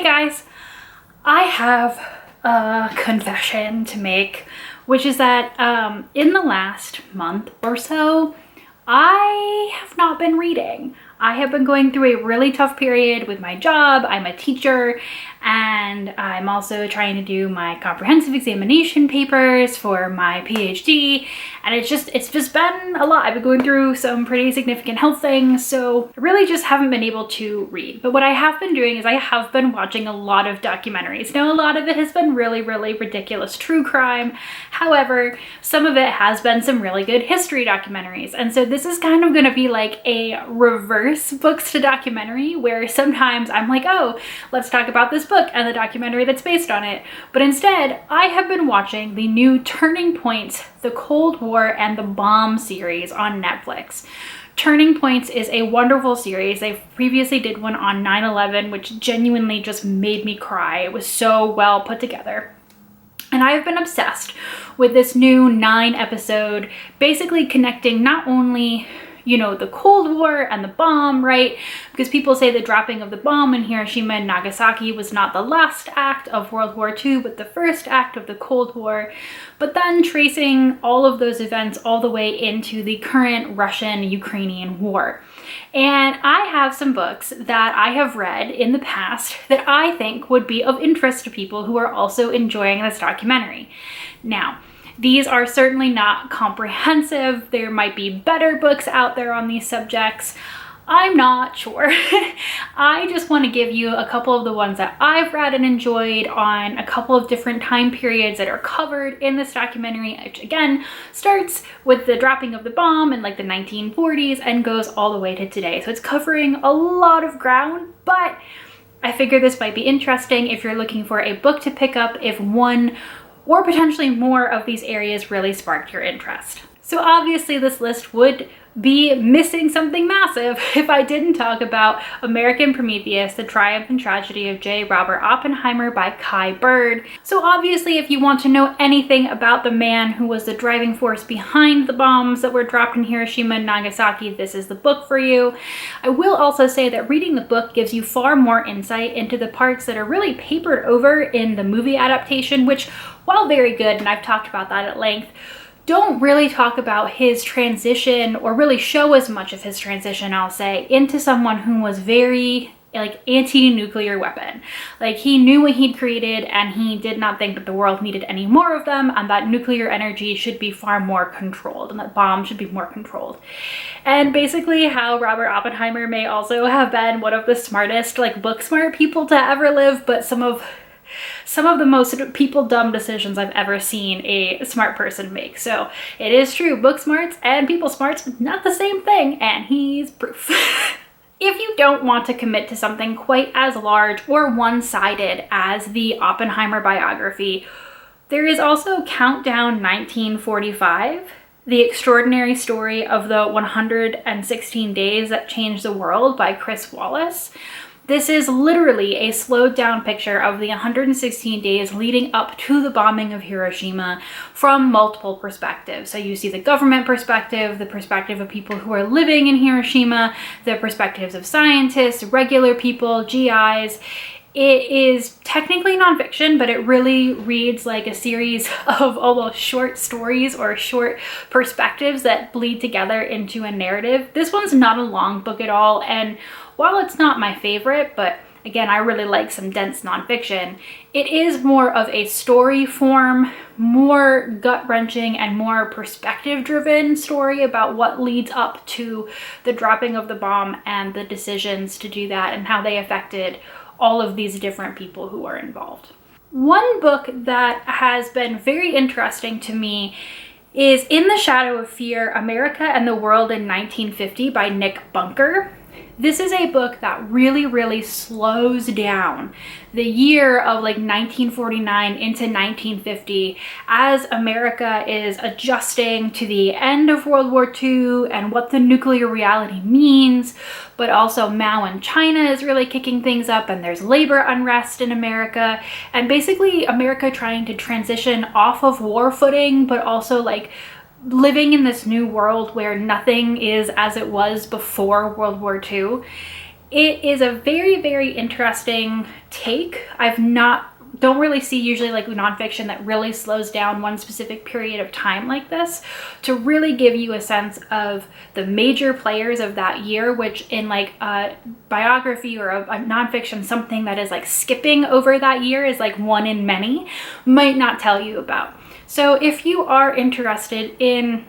guys, I have a confession to make, which is that in the last month or so, I have not been reading. I have been going through a really tough period with my job. I'm a teacher, and I'm also trying to do my comprehensive examination papers for my PhD, and it's just been a lot. I've been going through some pretty significant health things, so I really just haven't been able to read. But what I have been doing is I have been watching a lot of documentaries. Now, a lot of it has been really ridiculous true crime. However, some of it has been some really good history documentaries, and so this is kind of going to be like a reverse books to documentary, where sometimes I'm like, oh, let's talk about this book and the documentary that's based on it. But instead, I have been watching the new Turning Points, the Cold War and the Bomb series on Netflix. Turning Points is a wonderful series. They previously did one on 9/11, which genuinely just made me cry. It was so well put together. And I have been obsessed with this new 9-episode, basically connecting not only, you know, the Cold War and the bomb, right? Because people say the dropping of the bomb in Hiroshima and Nagasaki was not the last act of World War II, but the first act of the Cold War. But then tracing all of those events all the way into the current Russian-Ukrainian war. And I have some books that I have read in the past that I think would be of interest to people who are also enjoying this documentary. Now, these are certainly not comprehensive. There might be better books out there on these subjects. I'm not sure. I just want to give you a couple of the ones that I've read and enjoyed on a couple of different time periods that are covered in this documentary, which again starts with the dropping of the bomb in like the 1940s and goes all the way to today. So it's covering a lot of ground, but I figure this might be interesting if you're looking for a book to pick up if one or potentially more of these areas really sparked your interest. So obviously this list would be missing something massive if I didn't talk about American Prometheus, The Triumph and Tragedy of J. Robert Oppenheimer by Kai Bird. So obviously if you want to know anything about the man who was the driving force behind the bombs that were dropped in Hiroshima and Nagasaki, this is the book for you. I will also say that reading the book gives you far more insight into the parts that are really papered over in the movie adaptation, which, while very good, and I've talked about that at length, don't really talk about his transition or really show as much of his transition, I'll say, into someone who was very like anti-nuclear weapon. Like, he knew what he'd created and he did not think that the world needed any more of them, and that nuclear energy should be far more controlled and that bombs should be more controlled. And basically how Robert Oppenheimer may also have been one of the smartest, like book smart people to ever live, but some of the most people dumb decisions I've ever seen a smart person make. So it is true, book smarts and people smarts, not the same thing, and he's proof. If you don't want to commit to something quite as large or one-sided as the Oppenheimer biography, there is also Countdown 1945, The Extraordinary Story of the 116 Days That Changed the World by Chris Wallace. This is literally a slowed down picture of the 116 days leading up to the bombing of Hiroshima from multiple perspectives. So you see the government perspective, the perspective of people who are living in Hiroshima, the perspectives of scientists, regular people, GIs. It is technically nonfiction, but it really reads like a series of almost short stories or short perspectives that bleed together into a narrative. This one's not a long book at all, and while it's not my favorite, but again, I really like some dense nonfiction, it is more of a story form, more gut-wrenching and more perspective-driven story about what leads up to the dropping of the bomb and the decisions to do that and how they affected all of these different people who are involved. One book that has been very interesting to me is In the Shadow of Fear, America and the World in 1950 by Nick Bunker. This is a book that really slows down the year of like 1949 into 1950 as America is adjusting to the end of World War II and what the nuclear reality means, but also Mao and China is really kicking things up, and there's labor unrest in America, and basically America trying to transition off of war footing, but also like living in this new world where nothing is as it was before World War II. It is a very, very interesting take. Don't really see usually like nonfiction that really slows down one specific period of time like this to really give you a sense of the major players of that year, which in like a biography or a nonfiction, something that is like skipping over that year is like one in many, might not tell you about. So if you are interested in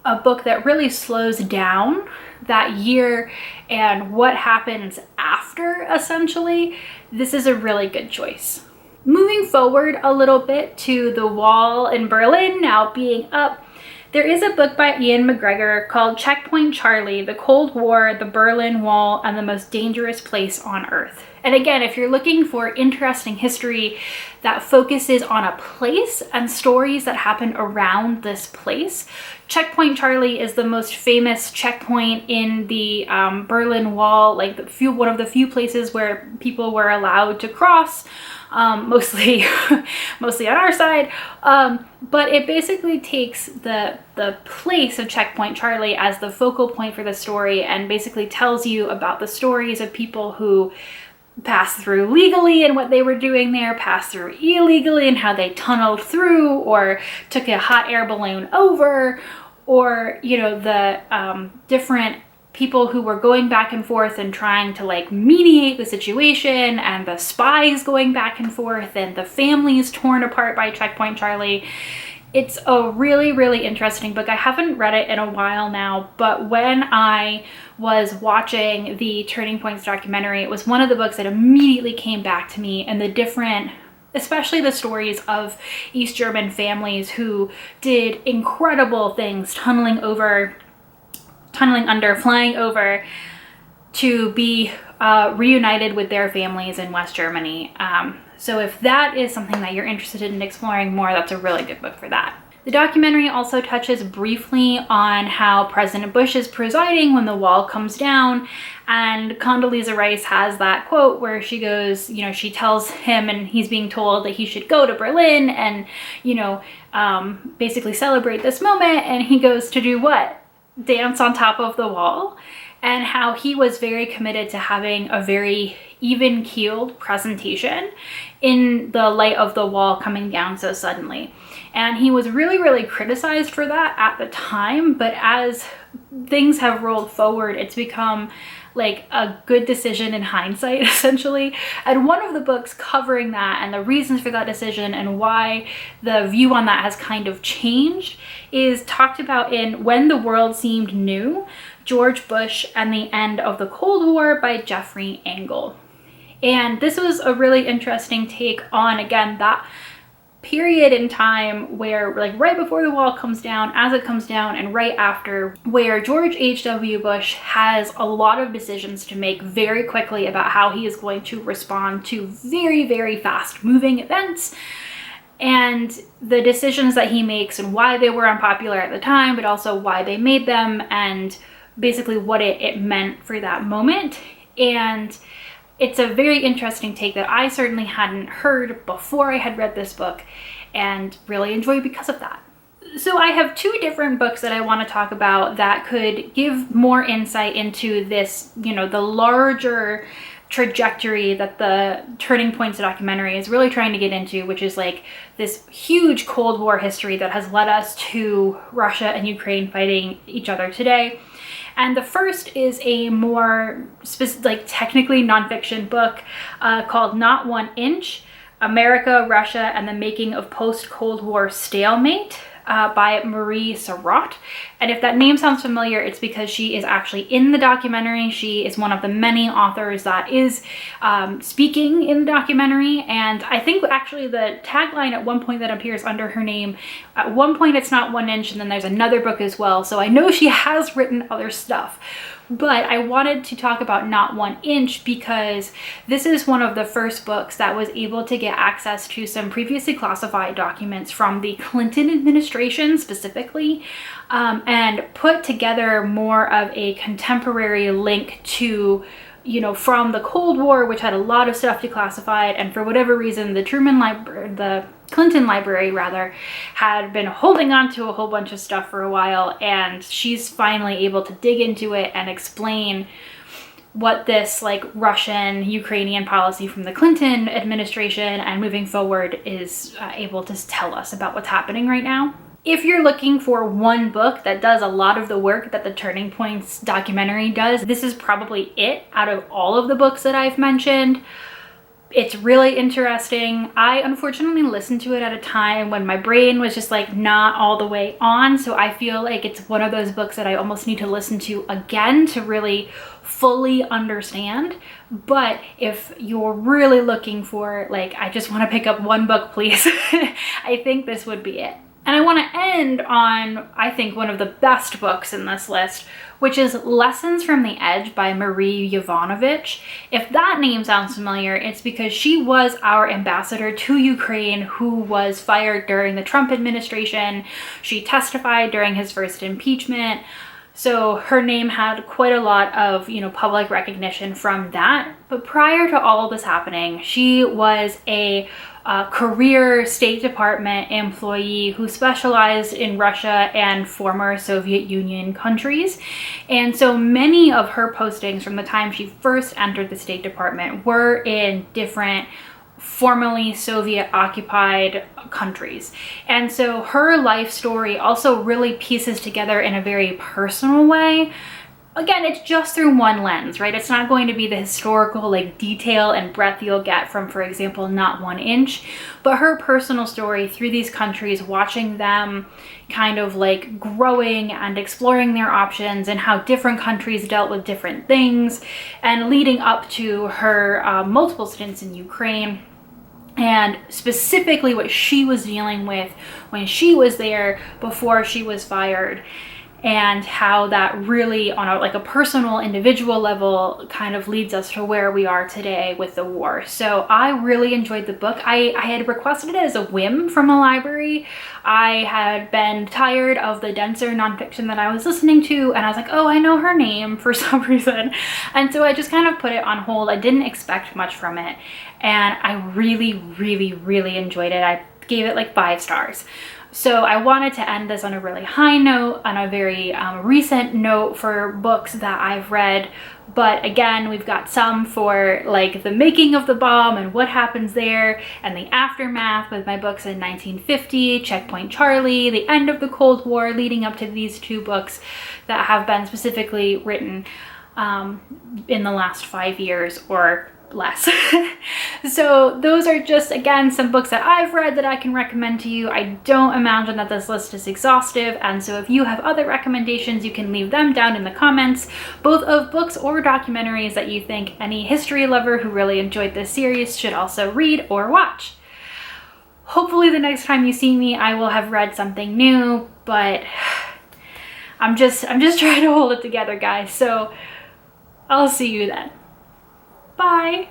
a book that really slows down that year and what happens after, essentially, this is a really good choice. Moving forward a little bit to the wall in Berlin now being up, there is a book by Ian McGregor called Checkpoint Charlie: The Cold War, the Berlin Wall, and the Most Dangerous Place on Earth. And again, if you're looking for interesting history that focuses on a place and stories that happen around this place, Checkpoint Charlie is the most famous checkpoint in the Berlin Wall, like one of the few places where people were allowed to cross, mostly on our side. But it basically takes the place of Checkpoint Charlie as the focal point for the story and basically tells you about the stories of people who passed through legally and what they were doing there, passed through illegally and how they tunneled through or took a hot air balloon over, or, you know, the different people who were going back and forth and trying to like mediate the situation, and the spies going back and forth, and the families torn apart by Checkpoint Charlie. It's a really, really interesting book. I haven't read it in a while now, but when I was watching the Turning Points documentary, it was one of the books that immediately came back to me, and the different, especially the stories of East German families who did incredible things, tunneling under, flying over to be reunited with their families in West Germany. So if that is something that you're interested in exploring more, that's a really good book for that. The documentary also touches briefly on how President Bush is presiding when the wall comes down, and Condoleezza Rice has that quote where she goes, you know, she tells him, and he's being told that he should go to Berlin and, you know, basically celebrate this moment, and he goes to do what? Dance on top of the wall. And how he was very committed to having a very even-keeled presentation in the light of the wall coming down so suddenly. And he was really, really criticized for that at the time, but as things have rolled forward, it's become like a good decision in hindsight, essentially. And one of the books covering that and the reasons for that decision and why the view on that has kind of changed is talked about in When the World Seemed New, George Bush and the End of the Cold War by Jeffrey Engel. And this was a really interesting take on, again, that period in time where, like, right before the wall comes down, as it comes down, and right after, where George H.W. Bush has a lot of decisions to make very quickly about how he is going to respond to very, very fast moving events, and the decisions that he makes and why they were unpopular at the time, but also why they made them, and basically what it meant for that moment. And it's a very interesting take that I certainly hadn't heard before I had read this book, and really enjoyed because of that. So I have two different books that I want to talk about that could give more insight into this, you know, the larger trajectory that the Turning Points documentary is really trying to get into, which is like this huge Cold War history that has led us to Russia and Ukraine fighting each other today. And the first is a more like technically nonfiction book called Not 1 Inch: America, Russia, and the Making of Post-Cold War Stalemate by Marie Sarraute. And if that name sounds familiar, it's because she is actually in the documentary. She is one of the many authors that is speaking in the documentary. And I think actually the tagline at one point that appears under her name, at one point it's Not 1 Inch, and then there's another book as well. So I know she has written other stuff. But I wanted to talk about Not 1 Inch because this is one of the first books that was able to get access to some previously classified documents from the Clinton administration specifically, and put together more of a contemporary link to, you know, from the Cold War, which had a lot of stuff declassified, and for whatever reason, the Clinton library rather, had been holding on to a whole bunch of stuff for a while, and she's finally able to dig into it and explain what this like Russian-Ukrainian policy from the Clinton administration and moving forward is able to tell us about what's happening right now. If you're looking for one book that does a lot of the work that the Turning Points documentary does, this is probably it out of all of the books that I've mentioned. It's really interesting. I unfortunately listened to it at a time when my brain was just like not all the way on, so I feel like it's one of those books that I almost need to listen to again to really fully understand. But if you're really looking for like, I just want to pick up one book, please, I think this would be it. And I want to end on, I think, one of the best books in this list, which is Lessons from the Edge by Marie Yovanovitch. If that name sounds familiar, it's because she was our ambassador to Ukraine who was fired during the Trump administration. She testified during his first impeachment. So her name had quite a lot of, public recognition from that. But prior to all of this happening, she was a career State Department employee who specialized in Russia and former Soviet Union countries. And so many of her postings from the time she first entered the State Department were in different formerly Soviet occupied countries. And so her life story also really pieces together in a very personal way. Again, it's just through one lens, right? It's not going to be the historical like detail and breadth you'll get from, for example, Not One Inch, but her personal story through these countries, watching them kind of like growing and exploring their options and how different countries dealt with different things, and leading up to her multiple stints in Ukraine. And specifically what she was dealing with when she was there before she was fired, and how that really on a personal individual level kind of leads us to where we are today with the war. So I really enjoyed the book. I had requested it as a whim from a library. I had been tired of the denser nonfiction that I was listening to, and I was like, oh, I know her name for some reason. And so I just kind of put it on hold. I didn't expect much from it, and I really, really, really enjoyed it. I gave it like 5 stars. So I wanted to end this on a really high note, on a very recent note for books that I've read. But again, we've got some for like the making of the bomb and what happens there, and the aftermath with my books in 1950, Checkpoint Charlie, the end of the Cold War, leading up to these 2 books that have been specifically written in the last 5 years or less. So those are just, again, some books that I've read that I can recommend to you. I don't imagine that this list is exhaustive, and so if you have other recommendations, you can leave them down in the comments, both of books or documentaries that you think any history lover who really enjoyed this series should also read or watch. Hopefully the next time you see me, I will have read something new, but I'm just trying to hold it together, guys. So I'll see you then. Bye.